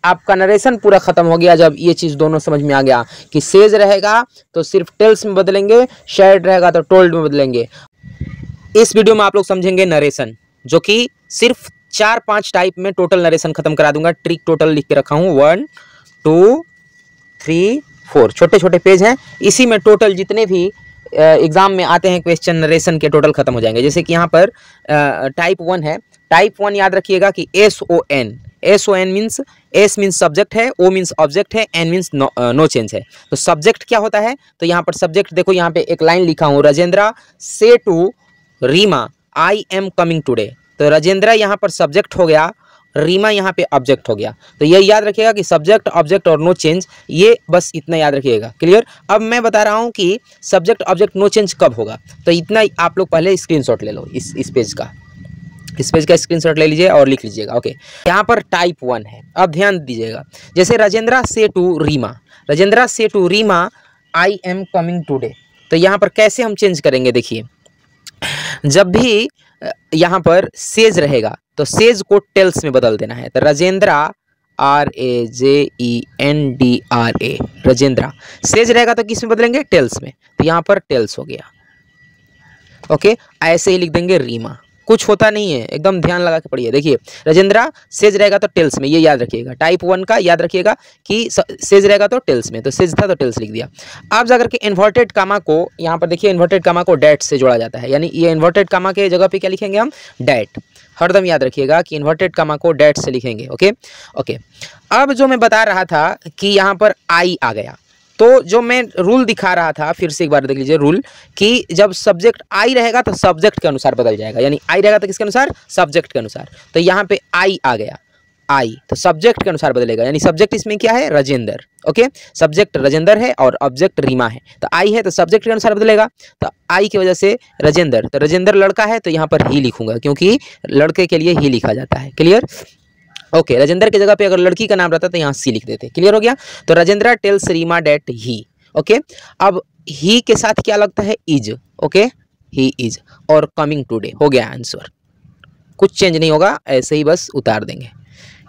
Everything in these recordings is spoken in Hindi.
आपका नरेशन पूरा खत्म हो गया जब ये चीज़ दोनों समझ में आ गया कि सेज रहेगा तो सिर्फ टेल्स में बदलेंगे, शेड रहेगा तो टोल्ड में बदलेंगे। इस वीडियो में आप लोग समझेंगे नरेशन, जो कि सिर्फ 4-5 टाइप में टोटल नरेशन खत्म करा दूंगा। ट्रिक टोटल लिख के रखा हूँ 1 2 3 4, छोटे छोटे पेज हैं। इसी में टोटल जितने भी एग्जाम में आते हैं क्वेश्चन नरेशन के टोटल खत्म हो जाएंगे। जैसे कि यहाँ पर टाइप 1 है। टाइप 1 याद रखिएगा कि SON means S means subject है, O मीन्स ऑब्जेक्ट है, N मीन्स नो चेंज है। तो सब्जेक्ट क्या होता है, तो यहाँ पर सब्जेक्ट देखो, यहाँ पे एक लाइन लिखा हूँ, राजेंद्र से to Reema I am coming today. तो राजेंद्र यहाँ पर सब्जेक्ट हो गया, रीमा यहाँ पे ऑब्जेक्ट हो गया। तो ये याद रखिएगा कि सब्जेक्ट, ऑब्जेक्ट और नो चेंज, ये बस इतना याद रखिएगा। क्लियर। अब मैं बता रहा हूँ कि सब्जेक्ट, ऑब्जेक्ट, नो चेंज कब होगा, तो इतना आप लोग पहले स्क्रीनशॉट ले लो इस पेज का। इस पेज का स्क्रीनशॉट ले लीजिए और लिख लीजिएगा। ओके, यहाँ पर टाइप 1 है। अब ध्यान दीजिएगा, जैसे राजेंद्र से टू रीमा, राजेंद्र से to Reema I am coming today. तो यहाँ पर कैसे हम चेंज करेंगे, देखिए, जब भी यहाँ पर सेज रहेगा तो सेज को टेल्स में बदल देना है। तो राजेंद्र RAJENDRA, राजेंद्र। सेज रहेगा तो किस में बदलेंगे, टेल्स में। तो यहाँ पर टेल्स हो गया। ओके, ऐसे ही लिख देंगे रीमा, कुछ होता नहीं है, एकदम ध्यान लगा के पढ़िए। देखिए, राजेंद्र सेज रहेगा तो टेल्स में, ये याद रखिएगा। टाइप 1 का याद रखिएगा कि सेज रहेगा तो टेल्स में, तो सेज था तो टेल्स लिख दिया। अब जाकर के इन्वर्टेड कामा को, यहाँ पर देखिए, इन्वर्टेड कामा को डैट से जोड़ा जाता है, यानी ये इन्वर्टेड कामा के जगह पे क्या लिखेंगे हम, डैट। हरदम याद रखिएगा कि इन्वर्टेड कामा को डैट से लिखेंगे। ओके। अब जो मैं बता रहा था कि यहाँ पर आई आ गया, तो जो मैं रूल दिखा रहा था, फिर से एक बार देख लीजिए रूल, कि जब सब्जेक्ट आई रहेगा तो सब्जेक्ट के अनुसार बदल जाएगा, यानी आई रहेगा तो किसके अनुसार, सब्जेक्ट के अनुसार। तो यहाँ पे आई आ गया, आई तो सब्जेक्ट के अनुसार बदलेगा, यानी सब्जेक्ट इसमें क्या है, राजेंद्र। ओके, सब्जेक्ट राजेंद्र है और ऑब्जेक्ट रीमा है। तो आई है तो सब्जेक्ट के अनुसार बदलेगा, तो आई की वजह से राजेंद्र, तो राजेंद्र लड़का है तो यहाँ पर ही लिखूंगा, क्योंकि लड़के के लिए ही लिखा जाता है। क्लियर। ओके, राजेंद्र की जगह पे अगर लड़की का नाम रहता तो यहाँ सी लिख देते। क्लियर हो गया। तो राजेंद्र टेल्स रीमा डेट ही। ओके, अब ही के साथ क्या लगता है, इज। ओके, ही इज और कमिंग टुडे हो गया आंसर। कुछ चेंज नहीं होगा, ऐसे ही बस उतार देंगे।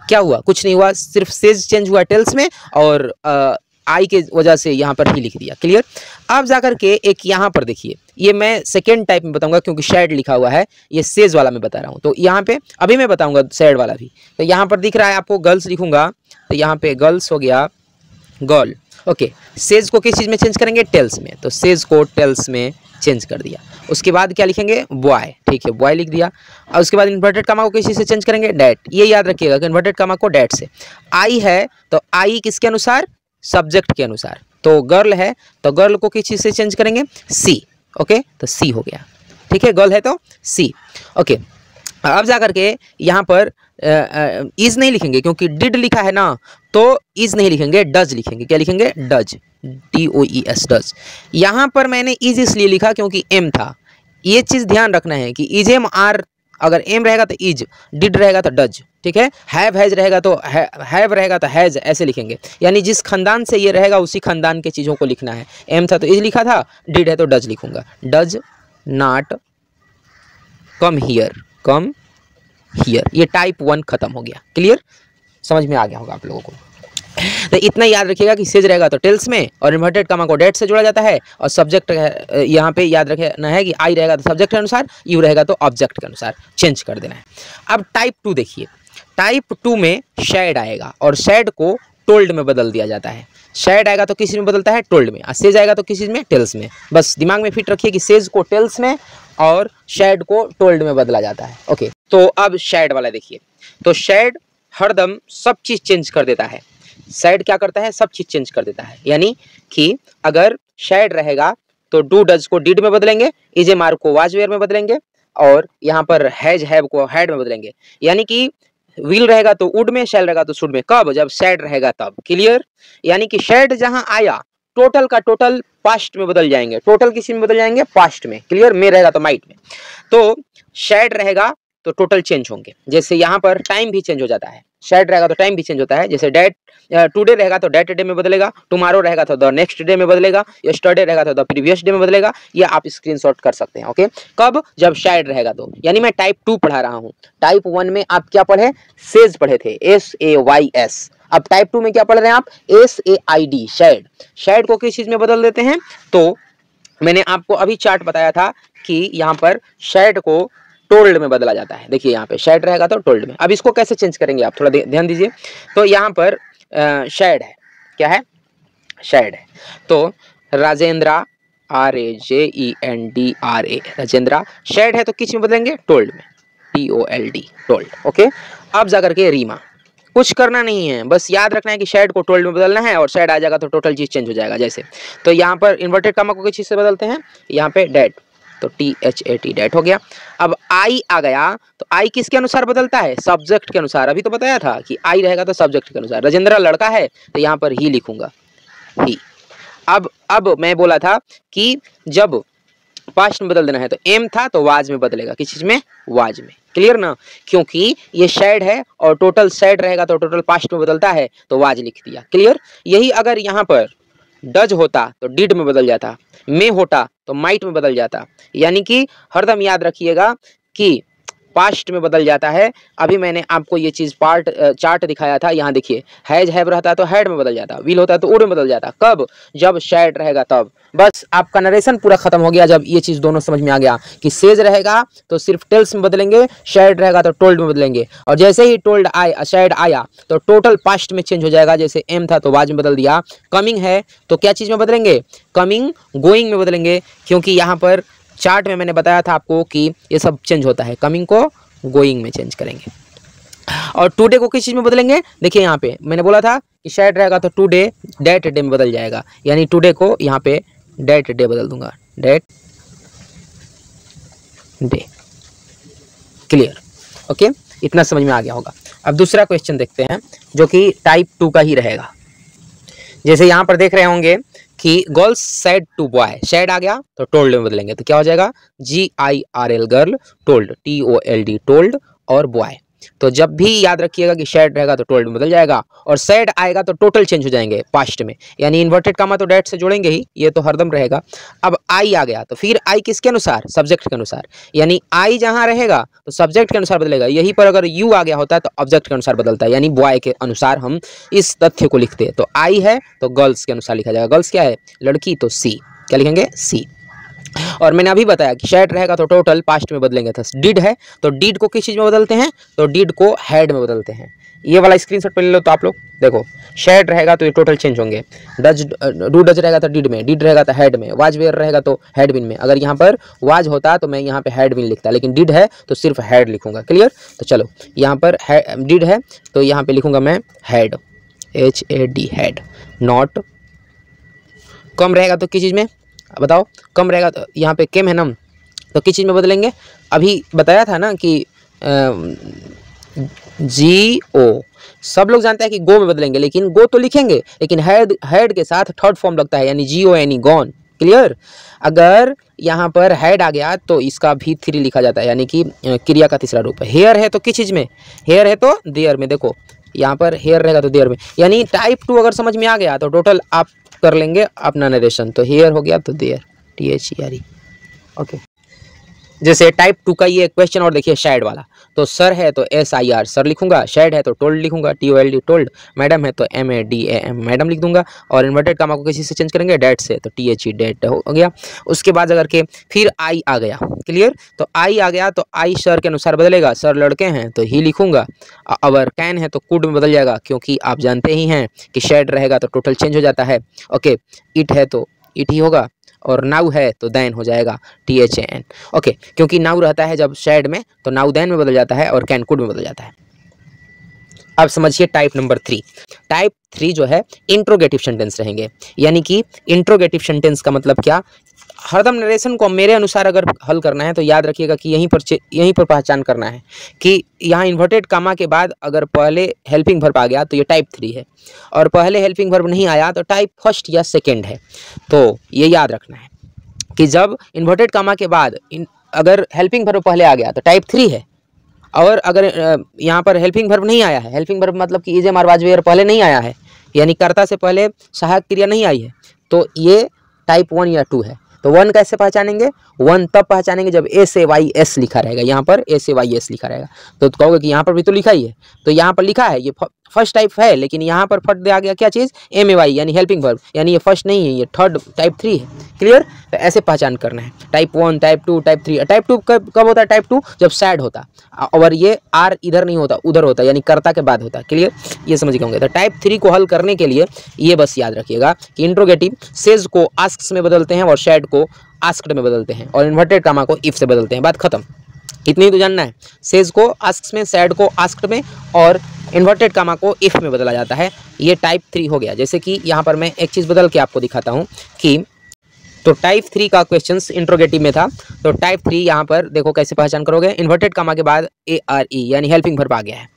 क्या हुआ, कुछ नहीं हुआ, सिर्फ सेज चेंज हुआ टेल्स में और आई के वजह से यहाँ पर ही लिख दिया। क्लियर। अब जाकर के एक यहाँ पर देखिए, ये मैं सेकेंड टाइप में बताऊंगा क्योंकि शेड लिखा हुआ है, ये सेज वाला मैं बता रहा हूँ। तो यहाँ पे अभी मैं बताऊंगा शेड वाला भी। तो यहाँ पर दिख रहा है आपको गर्ल्स लिखूंगा, तो यहाँ पे गर्ल्स हो गया, गर्ल। ओके, सेज को किस चीज़ में चेंज करेंगे, टेल्स में। तो सेज को टेल्स में चेंज कर दिया। उसके बाद क्या लिखेंगे, बॉय। ठीक है, बॉय लिख दिया। और उसके बाद इन्वर्टेड कामा को किस चीज़ से चेंज करेंगे, डैट। ये याद रखिएगा कि इन्वर्टेड कामा को डैट से। आई है तो आई किसके अनुसार, सब्जेक्ट के अनुसार। तो गर्ल है तो गर्ल को किस चीज़ से चेंज करेंगे, सी। ओके, तो सी हो गया। ठीक है, गर्ल है तो सी। ओके, अब जाकर के यहाँ पर इज नहीं लिखेंगे क्योंकि डिड लिखा है ना, तो इज नहीं लिखेंगे, डज लिखेंगे। क्या लिखेंगे, डज, DOES, डज। यहाँ पर मैंने इज इसलिए लिखा क्योंकि एम था। ये चीज़ ध्यान रखना है कि इज एम आर, अगर एम रहेगा तो इज, डिड रहेगा तो डज। ठीक है, हैव हैज रहेगा तो हैव रहेगा तो हैज, ऐसे लिखेंगे। यानी जिस खानदान से ये रहेगा उसी खानदान के चीज़ों को लिखना है। एम था तो इज लिखा था, डिड है तो डज लिखूंगा। Does not come here, come here. ये टाइप 1 खत्म हो गया। क्लियर, समझ में आ गया होगा आप लोगों को। तो इतना याद रखिएगा कि सेज रहेगा तो टेल्स में और इन्वर्टेड कामा को डेट से जोड़ा जाता है, और सब्जेक्ट यहाँ पे याद रखना है कि आई रहेगा तो सब्जेक्ट के अनुसार, यू रहेगा तो ऑब्जेक्ट के अनुसार चेंज कर देना है। अब टाइप 2 देखिए, टाइप 2 में शेड आएगा और शेड को टोल्ड में बदल दिया जाता है। शेड आएगा तो किस चीज़ में बदलता है, टोल्ड में। और सेज आएगा तो किस चीज़ में, टेल्स में। बस दिमाग में फिट रखिए कि सेज को टेल्स में और शेड को टोल्ड में बदला जाता है। ओके, तो अब शेड वाला देखिए, तो शेड हरदम सब चीज़ चेंज कर देता है। शेड क्या करता है, सब चीज़ चेंज कर देता है। यानी कि अगर शेड रहेगा तो डू डज को डिड में बदलेंगे, इज एम आर को वाज वेयर में बदलेंगे, और यहाँ पर हैज हैव को हैड में बदलेंगे। यानी कि विल रहेगा तो वुड में, शैल रहेगा तो शुड में। कब, जब शेड रहेगा तब। क्लियर। यानी कि शेड जहां आया, टोटल का टोटल पास्ट में बदल जाएंगे। टोटल किसी में बदल जाएंगे, पास्ट में। क्लियर, में रहेगा तो माइट में। तो शेड रहेगा तो टोटल चेंज होंगे। जैसे यहाँ पर टाइम भी चेंज हो जाता है, शेड रहेगा तो टाइम भी चेंज होता है। जैसे डेट, टुडे रहेगा तो डेट डे में बदलेगा, टुमारो रहेगा तो द नेक्स्ट डे में बदलेगा, यस्टरडे रहेगा तो द प्रीवियस डे में बदलेगा। ये आप स्क्रीनशॉट कर सकते हैं। ओके, कब, जब शेड रहेगा तो। यानी मैं टाइप 2 पढ़ा रहा हूँ। टाइप 1 में आप क्या पढ़े, सेज पढ़े थे, SAYS। अब टाइप 2 में क्या पढ़ रहे हैं आप, SAID शैड, शैड को किस चीज में बदल देते हैं, तो मैंने आपको अभी चार्ट बताया था कि यहाँ पर शैड को टोल्ड में बदला जाता है। देखिए यहाँ पे शैड रहेगा तो टोल्ड में। अब इसको कैसे चेंज करेंगे आप थोड़ा ध्यान दीजिए। तो यहाँ पर शैड है, क्या है, शैड है, तो राजेंद्रा RAJENDRA राजेंद्रा, शैड है तो किस में बदलेंगे, टोल्ड में, TOLD टोल्ड। ओके, अब जाकर के रीमा, कुछ करना नहीं है, बस याद रखना है कि शैड को टोल्ड में बदलना है और शैड आ जाएगा तो टोटल चीज चेंज हो जाएगा। जैसे तो यहाँ पर इन्वर्टेड कामा को किस चीज से बदलते हैं, यहाँ पे डेट, तो THAT डेट हो गया। अब आई आ गया तो आई किसके अनुसार बदलता है, सब्जेक्ट के अनुसार। अभी तो बताया था कि आई रहेगा तो सब्जेक्ट के अनुसार। राजेंद्र लड़का है तो यहाँ पर ही लिखूंगा, ही। अब मैं बोला था कि जब पास्ट में बदल देना है तो एम था तो वाज में बदलेगा, किस चीज में, वाज में। क्लियर ना, क्योंकि ये शैड है और टोटल शैड रहेगा तो टोटल पास्ट में बदलता है तो वाज लिख दिया। क्लियर, यही अगर यहाँ पर डज होता तो डिड में बदल जाता, में होता तो माइट में बदल जाता। यानी कि हरदम याद रखिएगा कि पास्ट में बदल जाता है। अभी मैंने आपको ये चीज चार्ट दिखाया था, यहाँ देखिए, हैज हैव रहता तो हैड में बदल जाता, विल होता तो वुड में बदल जाता। कब, जब शैड रहेगा तब। बस आपका नरेशन पूरा खत्म हो गया जब ये चीज दोनों समझ में आ गया कि सेज रहेगा तो सिर्फ टेल्स में बदलेंगे, शैड रहेगा तो टोल्ड में बदलेंगे। और जैसे ही टोल्ड आया, शैड आया तो टोटल पास्ट में चेंज हो जाएगा। जैसे एम था तो वाज में बदल दिया, कमिंग है तो क्या चीज में बदलेंगे, कमिंग गोइंग में बदलेंगे, क्योंकि यहाँ पर चार्ट में मैंने बताया था आपको कि ये सब चेंज होता है, कमिंग को गोइंग में चेंज करेंगे। और टुडे को किस चीज में बदलेंगे, देखिए यहाँ पे मैंने बोला था कि शैड रहेगा तो टुडे डेट डे में बदल जाएगा, यानी टुडे को यहाँ पे डेट डे बदल दूंगा, डेट डे। क्लियर, ओके, इतना समझ में आ गया होगा। अब दूसरा क्वेश्चन देखते हैं जो कि टाइप 2 का ही रहेगा। जैसे यहाँ पर देख रहे होंगे कि girls said to boy, shade आ गया तो टोल्ड में बदलेंगे तो क्या हो जाएगा, GIRL girl, told TOLD told, और बॉय। तो जब भी याद रखिएगा कि शेड रहेगा तो टोल्ड में बदल जाएगा, और सेड आएगा तो टोटल चेंज हो जाएंगे पास्ट में, यानी इन्वर्टेड कामा तो डेट से जोड़ेंगे ही, ये तो हरदम रहेगा। अब आई आ गया तो फिर आई किसके अनुसार, सब्जेक्ट के अनुसार, यानी आई जहां रहेगा तो सब्जेक्ट के अनुसार बदलेगा। यहीं पर अगर यू आ गया होता है तो ऑब्जेक्ट के अनुसार बदलता है, यानी बॉय के अनुसार हम इस तथ्य को लिखते हैं। तो आई है तो गर्ल्स के अनुसार लिखा जाएगा, गर्ल्स क्या है, लड़की, तो सी, क्या लिखेंगे, सी। और मैंने अभी बताया कि शैड रहेगा तो टोटल पास्ट में बदलेंगे था। डिड है तो डिड को किस चीज में बदलते हैं, तो डिड को हैड में बदलते हैं। ये वाला स्क्रीनशॉट पे ले लो तो आप लोग देखो, शैड रहेगा तो ये टोटल चेंज होंगे, डज डू डज रहेगा तो डिड में, डिड रहेगा तो हैड में, वाज वेयर रहेगा तो हैड बिन में। अगर यहाँ पर वाज होता तो मैं यहाँ पे हैड बिन लिखता, लेकिन डिड है तो सिर्फ हैड लिखूंगा। क्लियर, तो चलो यहाँ पर डिड है तो यहाँ पे लिखूंगा मैं हैड, HAD हैड। नॉट, कम रहेगा तो किस चीज में बताओ, कम रहेगा तो यहाँ पे केम है ना, तो किस चीज़ में बदलेंगे, अभी बताया था ना कि GO, सब लोग जानते हैं कि गो में बदलेंगे, लेकिन गो तो लिखेंगे लेकिन हैड के साथ थर्ड फॉर्म लगता है, यानी GONE गॉन। क्लियर, अगर यहाँ पर हैड आ गया तो इसका भी 3 लिखा जाता है, यानी कि क्रिया का तीसरा रूप है। हेयर है तो किस चीज़ में, हेयर है तो देयर में, देखो यहाँ पर हेयर रहेगा तो देयर में, यानी टाइप 2 अगर समझ में आ गया तो टोटल आप कर लेंगे अपना नरेशन। तो हेयर हो गया तो देयर, THERE। ओके, जैसे टाइप 2 का ये क्वेश्चन और देखिए शैड वाला, तो सर है तो SIR सर लिखूंगा, शैड है तो टोल्ड लिखूंगा, TOLD टोल्ड, मैडम है तो MADAM मैडम लिख दूंगा, और इन्वर्टेड कामा को किसी से चेंज करेंगे, डेट से तो THE डेट हो गया। उसके बाद अगर के फिर आई आ गया, क्लियर, तो आई आ गया तो आई सर के अनुसार बदलेगा, सर लड़के हैं तो ही लिखूंगा, अगर कैन है तो कुड में बदल जाएगा, क्योंकि आप जानते ही हैं कि शैड रहेगा तो टोटल चेंज हो जाता है। ओके, इट है तो इट ही होगा, और नाउ है तो दैन हो जाएगा, THAN। ओके, क्योंकि नाउ रहता है जब शैड में तो नाउ दैन में बदल जाता है और कैन कुड में बदल जाता है। अब समझिए टाइप नंबर 3। टाइप 3 जो है इंट्रोगेटिव सेंटेंस रहेंगे, यानी कि इंट्रोगेटिव सेंटेंस का मतलब क्या, हरदम नरेशन को मेरे अनुसार अगर हल करना है तो याद रखिएगा कि यहीं पर पहचान करना है कि यहाँ इन्वर्टेड कामा के बाद अगर पहले हेल्पिंग वर्ब आ गया तो ये टाइप 3 है, और पहले हेल्पिंग वर्ब नहीं आया तो टाइप फर्स्ट या सेकेंड है। तो ये याद रखना है कि जब इन्वर्टेड कामा के बाद अगर हेल्पिंग वर्ब पहले आ गया तो टाइप 3 है, और अगर यहाँ पर हेल्पिंग वर्ब नहीं आया है, हेल्पिंग वर्ब मतलब कि इजे मार वेयर पहले नहीं आया है, यानी कर्ता से पहले सहायक क्रिया नहीं आई है, तो ये टाइप 1 या 2 है। तो 1 कैसे पहचानेंगे, 1 तब पहचानेंगे जब SAYS लिखा रहेगा, यहाँ पर SAYS लिखा रहेगा। तो कहोगे कि यहाँ पर भी तो लिखा ही है, तो यहाँ पर लिखा है, ये फर्स्ट टाइप है, लेकिन यहाँ पर फट दिया गया क्या चीज़, MAY यानी हेल्पिंग वर्ब, यानी ये फर्स्ट नहीं है, ये थर्ड टाइप 3 है। क्लियर। तो ऐसे पहचान करना है, टाइप 1, टाइप 2, टाइप 3। टाइप 2 कब होता है, टाइप 2 जब सैड होता, और ये आर इधर नहीं होता, उधर होता, यानी कर्ता के बाद होता। क्लियर, ये समझ गए होंगे। तो टाइप 3 को हल करने के लिए ये बस याद रखिएगा कि इंट्रोगेटिव सेज को आस्क्स में बदलते हैं और शैड को आस्क्ड में बदलते हैं, और इन्वर्टेड कामा को इफ से बदलते हैं। बात खत्म, इतनी ही तो जानना है। सेज को आस्क्स में, सैड को आस्क्ड में, और इन्वर्टेड कामा को इफ में बदला जाता है। ये टाइप 3 हो गया। जैसे कि यहाँ पर मैं एक चीज़ बदल के आपको दिखाता हूँ कि तो टाइप 3 का क्वेश्चंस इंट्रोगेटिव में था, तो टाइप 3 यहाँ पर देखो कैसे पहचान करोगे। इन्वर्टेड कामा के बाद ARE यानी हेल्पिंग वर्ब आ गया है।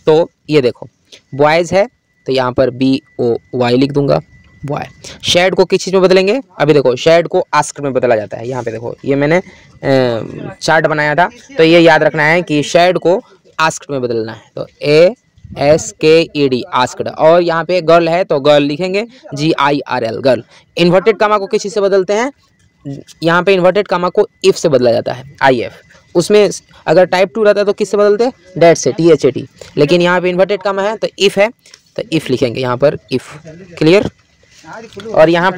तो ये देखो बॉयज़ है, तो यहाँ पर BOY लिख दूंगा, बॉय। शैड को किस चीज़ में बदलेंगे, अभी देखो शैड को आस्क्ड में बदला जाता है। यहाँ पे देखो ये मैंने चार्ट बनाया था, तो ये याद रखना है कि शैड को आस्क्ड में बदलना है। तो ASKED आस्क्ड, और यहाँ पे गर्ल है तो गर्ल लिखेंगे GIRL गर्ल। इन्वर्टेड कामा को किस चीज़ से बदलते हैं, यहाँ पे इन्वर्टेड कामा को इफ से बदला जाता है, IF। उसमें अगर टाइप 2 रहता है तो किससे बदलते हैं, डेट से, THAT। लेकिन यहाँ पे इन्वर्टेड कामा है तो इफ है, तो इफ लिखेंगे यहाँ पर इफ। क्लियर। और यहाँ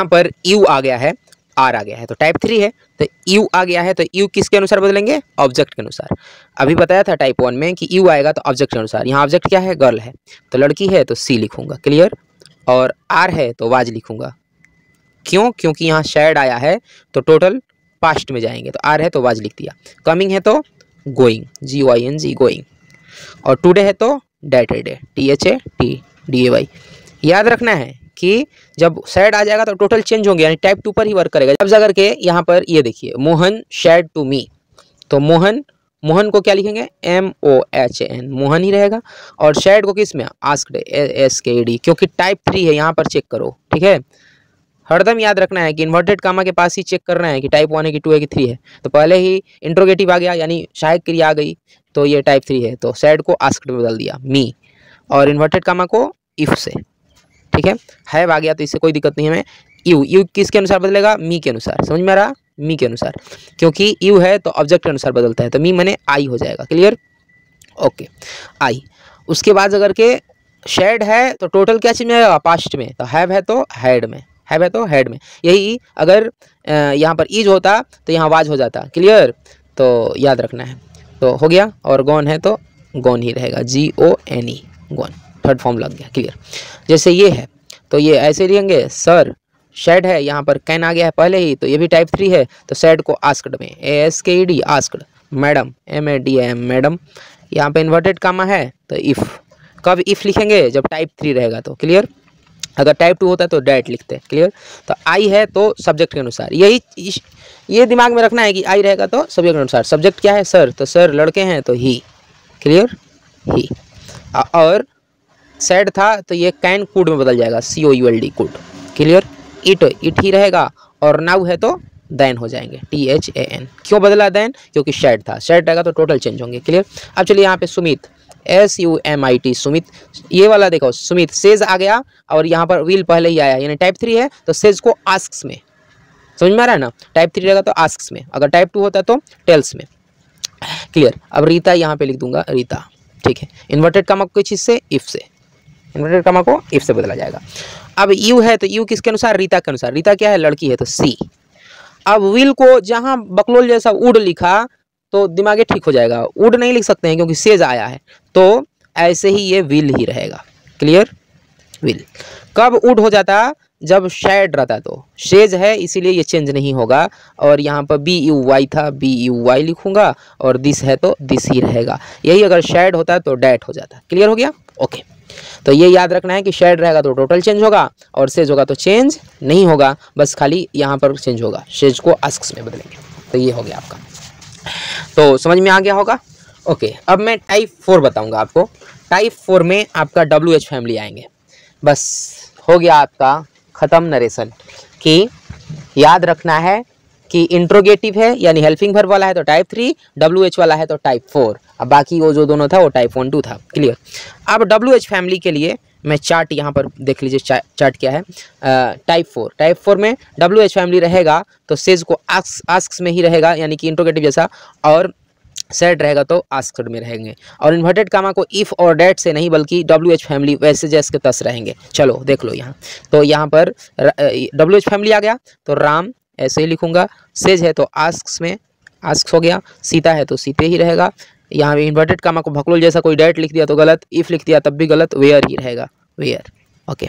पर यू आ गया है, आर आ गया है, तो टाइप 3 है, तो यू आ गया है, तो यू किसके अनुसार बदलेंगे, ऑब्जेक्ट के अनुसार। अभी बताया था टाइप 1 में कि यू आएगा तो ऑब्जेक्ट के अनुसार। यहाँ ऑब्जेक्ट क्या है, गर्ल है, तो लड़की है तो सी लिखूंगा। क्लियर। और आर है तो वाज लिखूंगा। क्यों, क्योंकि यहाँ शैड आया है तो टोटल पास्ट में जाएंगे, तो आर है तो वाज लिख दिया। कमिंग है तो गोइंग, GOING गोइंग। और टुडे है तो डैटेडे, THATDAY। याद रखना है कि जब सैड आ जाएगा तो टोटल चेंज होंगे, यानी टाइप 2 पर ही वर्क करेगा। अब जाकर के यहाँ पर ये देखिए, मोहन शेड टू मी, तो मोहन को क्या लिखेंगे, MOHN, मोहन ही रहेगा। और शेड को किस में, आस्क्ड, ASKED, क्योंकि टाइप 3 है, यहाँ पर चेक करो। ठीक है, हरदम याद रखना है कि इन्वर्टेड कामा के पास ही चेक करना है कि टाइप 1 है कि 2 है कि 3 है। तो पहले ही इंट्रोगेटिव आ गया, यानी सहायक क्रिया आ गई, तो ये टाइप 3 है, तो सैड को आस्क्ड में बदल दिया, मी, और इन्वर्टेड कामा को इफ से। ठीक है, हैव आ गया तो इससे कोई दिक्कत नहीं है। हमें यू किसके अनुसार बदलेगा, मी के अनुसार। समझ में आ रहा, मी के अनुसार, क्योंकि यू है तो ऑब्जेक्ट के अनुसार बदलता है, तो मी मैंने आई हो जाएगा। क्लियर, ओके, आई। उसके बाद अगर के शेड है तो टोटल क्या चीज में आएगा, पास्ट में, तो हैव है तो हैड में, हैव है तो हैड में। यही अगर यहाँ पर इज होता तो यहाँ वाज हो जाता। क्लियर, तो याद रखना है। तो हो गया, और गॉन है तो गॉन ही रहेगा, GONE गॉन, थर्ड फॉर्म लग गया। क्लियर। जैसे ये है तो ये ऐसे लिखेंगे, सर, शेड है, यहाँ पर कैन आ गया है पहले ही, तो ये भी टाइप 3 है, तो शेड को आस्क्ड में, ASKED asked. Madam, MADAM madam. यहाँ पे इन्वर्टेड कामा है तो इफ़, कब इफ़ लिखेंगे, जब टाइप 3 रहेगा तो। क्लियर। अगर टाइप 2 होता है तो डैट लिखते हैं। क्लियर। तो आई है तो सब्जेक्ट के अनुसार, ये दिमाग में रखना है कि आई रहेगा तो सब्जेक्ट के अनुसार। सब्जेक्ट क्या है, सर, तो सर लड़के हैं तो ही। क्लियर, ही। और सैड था तो ये कैन कुड में बदल जाएगा, COULD कुड। क्लियर। इट ही रहेगा, और नाउ है तो देन हो जाएंगे, THAN। क्यों बदला देन, क्योंकि शेड था, शेड रहेगा तो टोटल चेंज होंगे। क्लियर। अब चलिए यहाँ पे सुमित, SUMIT सुमित, ये वाला देखो, सुमित सेज आ गया, और यहाँ पर विल पहले ही आया, यानी टाइप 3 है तो सेज को आस्क्स में। समझ में आ रहा है ना, टाइप 3 रहेगा तो आस्क्स में, अगर टाइप 2 होता तो टेल्स में। क्लियर। अब रीता यहाँ पे लिख दूंगा, रीता। ठीक है, इन्वर्टेड कामा को किस चीज़ से, इफ से, इन्वर्टेड कामा को इफ से बदला जाएगा। अब यू है तो यू किसके अनुसार, रीता के अनुसार। रीता क्या है, लड़की है, तो सी। अब विल को जहाँ बकलोल जैसा वुड लिखा तो दिमागे ठीक हो जाएगा, वुड नहीं लिख सकते हैं क्योंकि सेज आया है, तो ऐसे ही ये विल ही रहेगा। Clear, will. कब वुड हो जाता, जब शेड रहता, तो शेज है इसीलिए ये चेंज नहीं होगा, और यहाँ पर BUY था, BUY लिखूंगा, और दिस है तो दिस ही रहेगा। यही अगर शेड होता तो डैट हो जाता। क्लियर हो गया, ओके। तो ये याद रखना है कि शेड रहेगा तो टोटल चेंज होगा, और सेज होगा तो चेंज नहीं होगा, बस खाली यहाँ पर चेंज होगा, शेज को आस्क्स में बदलेंगे। तो ये हो गया आपका, तो समझ में आ गया होगा, ओके। अब मैं टाइप 4 बताऊंगा आपको। टाइप 4 में आपका WH फैमिली आएंगे। बस हो गया आपका ख़त्म नरेशन, कि याद रखना है कि इंट्रोगेटिव है यानी हेल्पिंग वर्ब वाला है तो टाइप 3, WH वाला है तो टाइप 4। अब बाकी वो जो दोनों था वो टाइप 1, 2 था। क्लियर। अब WH फैमिली के लिए मैं चार्ट यहाँ पर देख लीजिए, चार्ट क्या है, टाइप 4। टाइप 4 में WH फैमिली रहेगा तो सेज को आस्क्स में ही रहेगा, यानी कि इंट्रोगेटिव जैसा, और सेड रहेगा तो आस्क्ड में रहेंगे। और इन्वर्टेड कामा को इफ़ और डेट से नहीं बल्कि WH फैमिली वैसे जैसे के तस रहेंगे। चलो देख लो यहाँ, तो यहाँ पर WH फैमिली आ गया तो राम ऐसे ही लिखूंगा, सेज है तो आस्क्स में आस्क्स हो गया, सीता है तो सीते ही रहेगा। यहाँ पे इन्वर्टेड कामा को भकलोल जैसा कोई डेट लिख दिया तो गलत, इफ़ लिख दिया तब भी गलत, वेयर ही रहेगा, वेयर। ओके,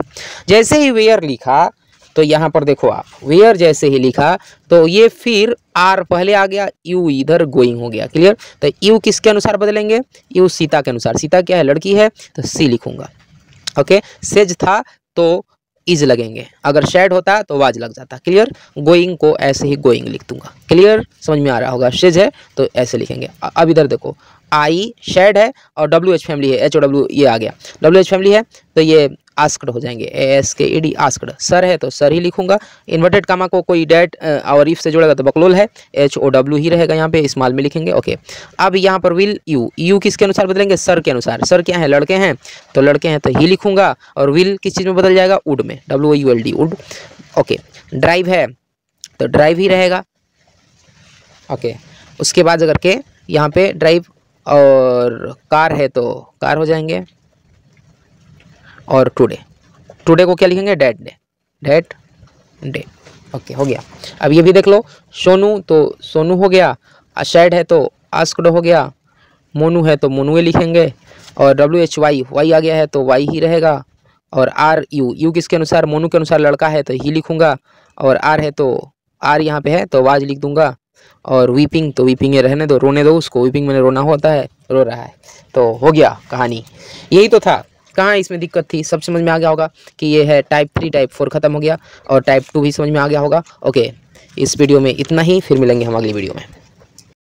जैसे ही वेयर लिखा तो यहाँ पर देखो आप, वेयर जैसे ही लिखा तो ये फिर आर पहले आ गया, यू इधर गोइंग हो गया। क्लियर? तो यू किसके अनुसार बदलेंगे? यू सीता के अनुसार। सीता क्या है? लड़की है, तो सी लिखूंगा। ओके, सेज था तो इज लगेंगे, अगर शेड होता तो वाज लग जाता। क्लियर? गोइंग को ऐसे ही गोइंग लिख दूंगा। क्लियर? समझ में आ रहा होगा। सेज है तो ऐसे लिखेंगे। अब इधर देखो, आई शेड है और WH फैमिली है, HOW ये आ गया। WH फैमिली है तो ये आस्क्ड हो जाएंगे, ASKED आस्क्ड। सर है तो सर ही लिखूंगा। इन्वर्टेड कामा को कोई डेट और इफ से जोड़ेगा तो बकलोल है, HOW ही रहेगा, यहाँ पे स्मॉल में लिखेंगे। ओके, अब यहाँ पर विल यू किसके अनुसार बदलेंगे? सर के अनुसार। सर क्या है? लड़के हैं, तो लड़के हैं तो ही लिखूंगा। और विल किस चीज़ में बदल जाएगा? वुड में, WOULD वुड। ओके, ड्राइव है तो ड्राइव ही रहेगा। ओके, उसके बाद अगर के यहाँ पे ड्राइव, और कार है तो कार हो जाएंगे। और टुडे, टुडे को क्या लिखेंगे? Date day, date day. Okay, हो गया। अब ये भी देख लो, सोनू तो सोनू हो गया, शेड है तो आस्क्ड हो गया, मोनू है तो मोनुए लिखेंगे। और WHY वाई आ गया है तो वाई ही रहेगा। और RU किसके अनुसार? मोनू के अनुसार लड़का है तो ही लिखूंगा। और आर है तो आर यहाँ पे है तो वाज लिख दूंगा। और वीपिंग तो वीपिंग रहने दो, रोने दो उसको, वीपिंग मैंने रोना होता है, रो रहा है। तो हो गया कहानी, यही तो था। कहाँ इसमें दिक्कत थी? सब समझ में आ गया होगा कि ये है टाइप 3, टाइप 4 खत्म हो गया, और टाइप 2 भी समझ में आ गया होगा। ओके, इस वीडियो में इतना ही, फिर मिलेंगे हम अगली वीडियो में।